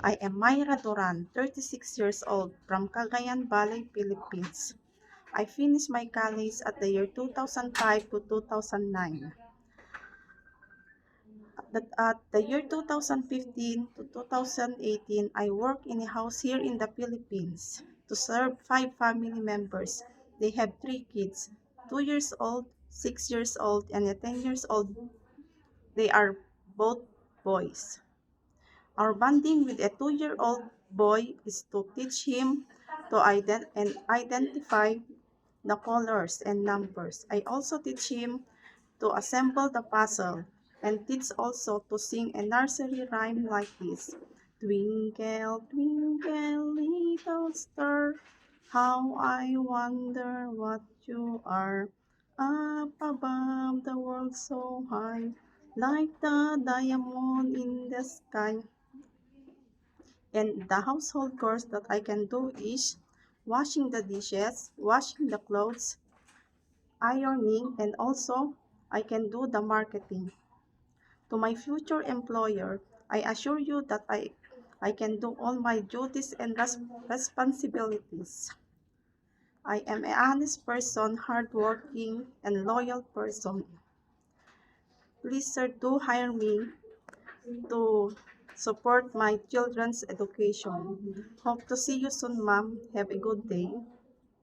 I am Myra Duran, 36 years old, from Cagayan Valley, Philippines. I finished my college at the year 2005 to 2009. At the year 2015 to 2018, I worked in a house here in the Philippines to serve 5 family members. They have 3 kids, 2 years old, 6 years old, and a 10 years old. They are both boys. Our bonding with a 2-year-old boy is to teach him to identify the colors and numbers. I also teach him to assemble the puzzle and teach also to sing a nursery rhyme like this. Twinkle, twinkle, little star, how I wonder what you are. Up above the world so high, like the diamond in the sky. And the household chores that I can do is washing the dishes, washing the clothes, ironing, and also I can do the marketing. To my future employer, I assure you that I can do all my duties and responsibilities. I am an honest person, hardworking, and loyal person. Please, sir, do hire me to support my children's education. Hope to see you soon, ma'am. Have a good day.